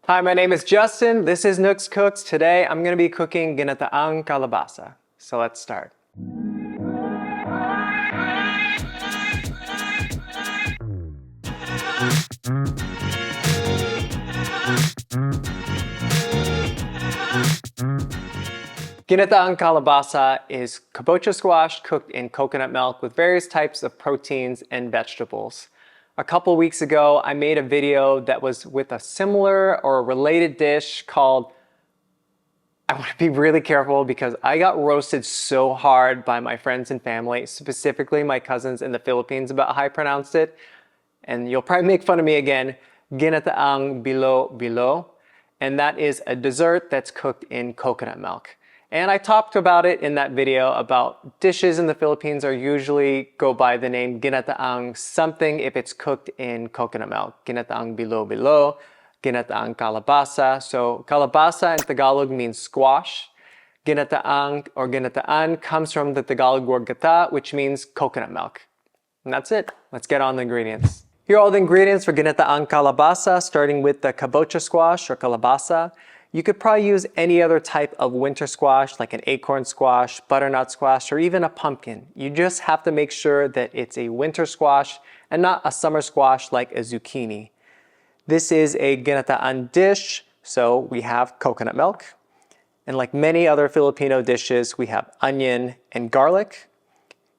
Hi, my name is Justin. This is Nooks Cooks. Today I'm going to be cooking Ginataang Kalabasa. So let's start. Ginataang Kalabasa is kabocha squash cooked in coconut milk with various types of proteins and vegetables. A couple weeks ago, I made a video that was with a similar or related dish called, I want to be really careful because I got roasted so hard by my friends and family, specifically my cousins in the Philippines about how I pronounced it. And you'll probably make fun of me again, Ginataang Bilo. And that is a dessert that's cooked in coconut milk. And I talked about it in that video about dishes in the Philippines are usually go by the name ginataang something if it's cooked in coconut milk. Ginataang bilo, ginataang kalabasa. So kalabasa in Tagalog means squash. Ginataang or ginataan comes from the Tagalog word gata, which means coconut milk. And that's it. Let's get on the ingredients. Here are all the ingredients for ginataang kalabasa, starting with the kabocha squash or kalabasa. You could probably use any other type of winter squash, like an acorn squash, butternut squash, or even a pumpkin. You just have to make sure that it's a winter squash and not a summer squash like a zucchini. This is a ginataan dish, so we have coconut milk. And like many other Filipino dishes, we have onion and garlic.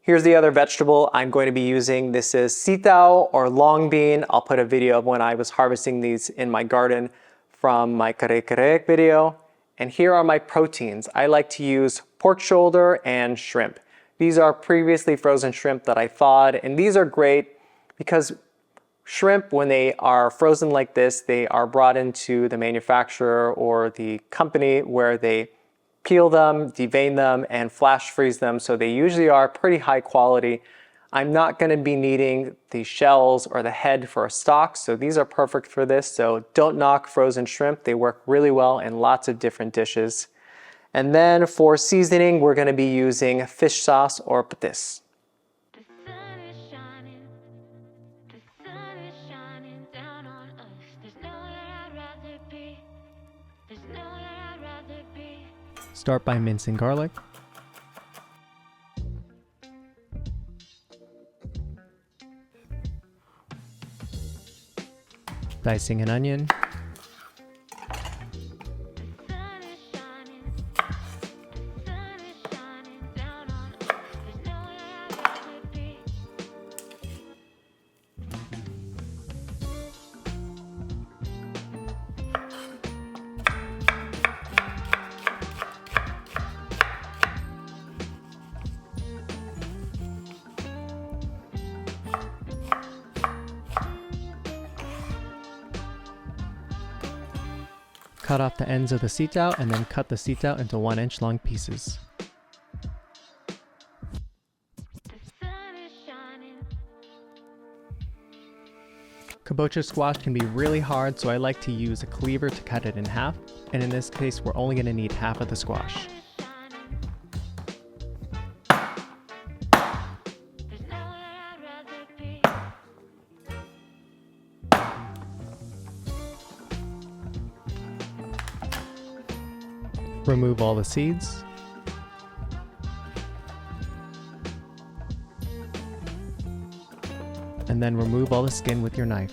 Here's the other vegetable I'm going to be using. This is sitaw or longbean. I'll put a video of when I was harvesting these in my garden from my kare-kare video. And here are my proteins. I like to use pork shoulder and shrimp. These are previously frozen shrimp that I thawed, and these are great because shrimp, when they are frozen like this, they are brought into the manufacturer or the company where they peel them, devein them, and flash freeze them, so they usually are pretty high quality. I'm not going to be needing the shells or the head for a stock, so these are perfect for this. So don't knock frozen shrimp. They work really well in lots of different dishes. And then for seasoning, we're going to be using fish sauce or patis. Start by mincing garlic. Dicing an onion. Cut off the ends of the sitaw and then cut the sitaw into 1-inch long pieces. Kabocha squash can be really hard, so I like to use a cleaver to cut it in half, and in this case we're only going to need half of the squash. Remove all the seeds. And then remove all the skin with your knife.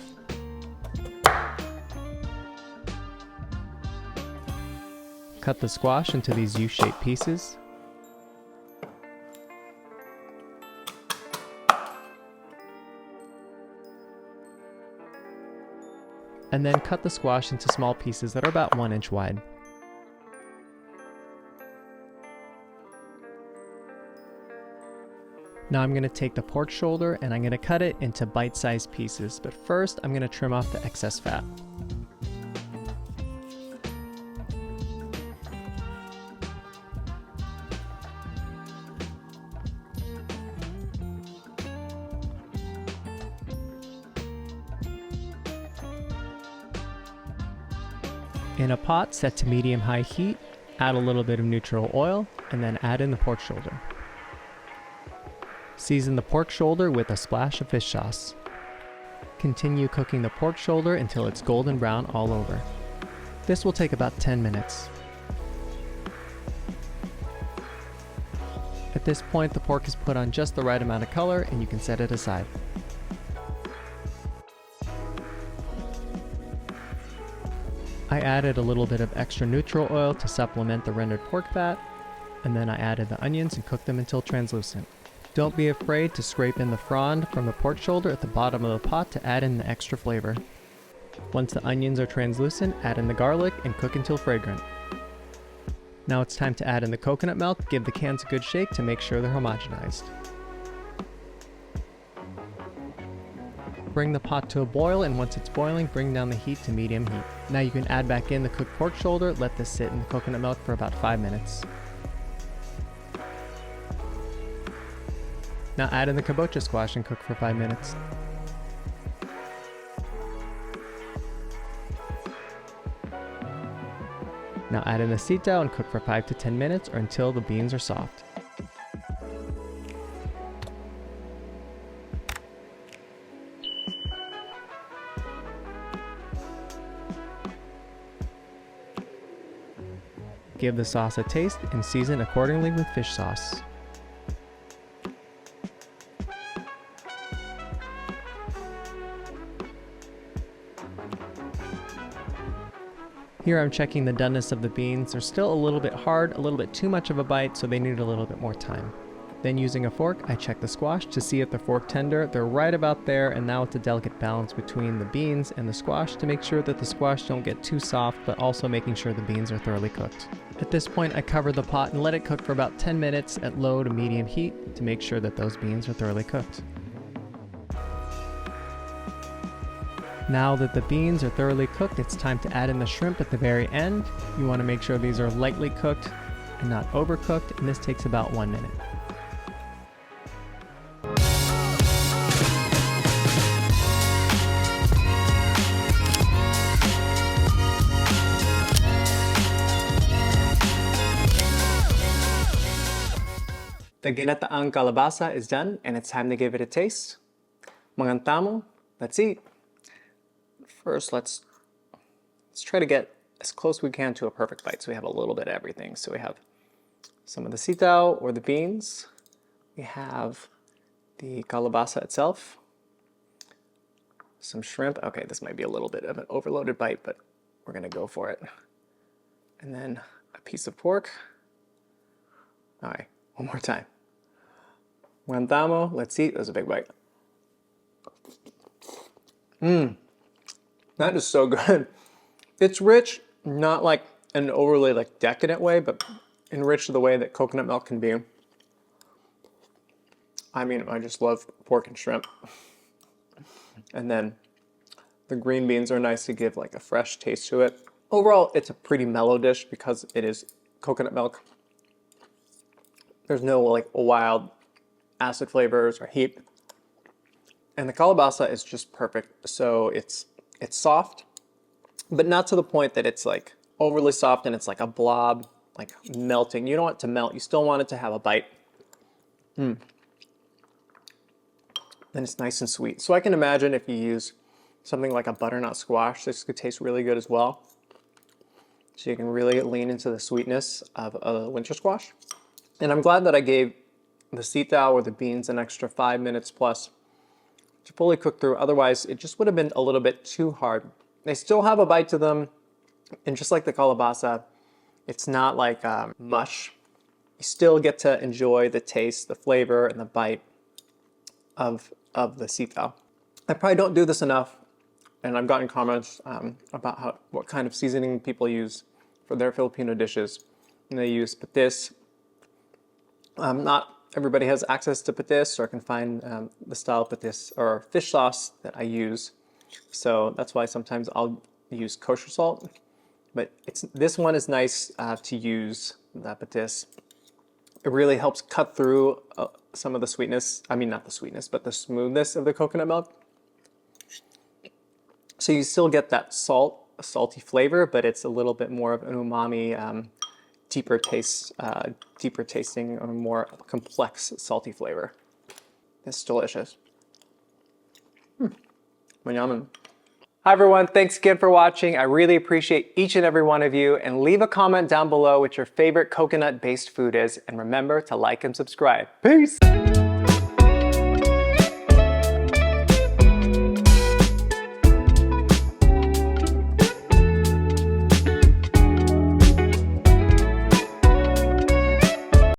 Cut the squash into these U-shaped pieces. And then cut the squash into small pieces that are about 1 inch wide. Now I'm going to take the pork shoulder and I'm going to cut it into bite-sized pieces, but first I'm going to trim off the excess fat. In a pot set to medium-high heat, add a little bit of neutral oil and then add in the pork shoulder. Season the pork shoulder with a splash of fish sauce. Continue cooking the pork shoulder until it's golden brown all over. This will take about 10 minutes. At this point, the pork is put on just the right amount of color and you can set it aside. I added a little bit of extra neutral oil to supplement the rendered pork fat, and then I added the onions and cooked them until translucent. Don't be afraid to scrape in the frond from the pork shoulder at the bottom of the pot to add in the extra flavor. Once the onions are translucent, add in the garlic and cook until fragrant. Now it's time to add in the coconut milk. Give the cans a good shake to make sure they're homogenized. Bring the pot to a boil, and once it's boiling, bring down the heat to medium heat. Now you can add back in the cooked pork shoulder. Let this sit in the coconut milk for about 5 minutes. Now add in the kabocha squash and cook for 5 minutes. Now add in the sitaw and cook for 5 to 10 minutes or until the beans are soft. Give the sauce a taste and season accordingly with fish sauce. Here I'm checking the doneness of the beans. They're still a little bit hard, a little bit too much of a bite, so they need a little bit more time. Then using a fork, I check the squash to see if they're fork tender. They're right about there, and now it's a delicate balance between the beans and the squash to make sure that the squash don't get too soft, but also making sure the beans are thoroughly cooked. At this point, I cover the pot and let it cook for about 10 minutes at low to medium heat to make sure that those beans are thoroughly cooked. Now that the beans are thoroughly cooked, it's time to add in the shrimp at the very end. You want to make sure these are lightly cooked and not overcooked, and this takes about 1 minute. The Ginataang Kalabasa is done, and it's time to give it a taste. Mga tamo, let's eat. First, let's try to get as close as we can to a perfect bite, so we have a little bit of everything. So we have some of the sitaw or the beans. We have the kalabasa itself. Some shrimp. Okay, this might be a little bit of an overloaded bite, but we're gonna go for it. And then a piece of pork. All right, one more time. Guantamo, let's eat. That was a big bite. That is so good. It's rich, not like an overly like decadent way, but enriched the way that coconut milk can be. I mean, I just love pork and shrimp. And then the green beans are nice to give like a fresh taste to it. Overall, it's a pretty mellow dish because it is coconut milk. There's no like wild acid flavors or heat. And the kalabasa is just perfect. So it's soft, but not to the point that it's like overly soft and it's like a blob, like melting. You don't want it to melt. You still want it to have a bite. And it's nice and sweet. So I can imagine if you use something like a butternut squash, this could taste really good as well. So you can really lean into the sweetness of a winter squash. And I'm glad that I gave the sitaw or the beans an extra 5 minutes plus to fully cook through. Otherwise, it just would have been a little bit too hard. They still have a bite to them. And just like the kalabasa, it's not like mush. You still get to enjoy the taste, the flavor, and the bite of the sitaw. I probably don't do this enough, and I've gotten comments about what kind of seasoning people use for their Filipino dishes. And they use patis. Not everybody has access to patis or can find the style of patis or fish sauce that I use. So that's why sometimes I'll use kosher salt. But this one is nice to use, the patis. It really helps cut through some of the sweetness. I mean, not the sweetness, but the smoothness of the coconut milk. So you still get that salty flavor, but it's a little bit more of an umami, deeper tasting, or more complex salty flavor. It's delicious. Mayaman. Hi everyone, thanks again for watching. I really appreciate each and every one of you, and leave a comment down below what your favorite coconut-based food is, and remember to like and subscribe. Peace!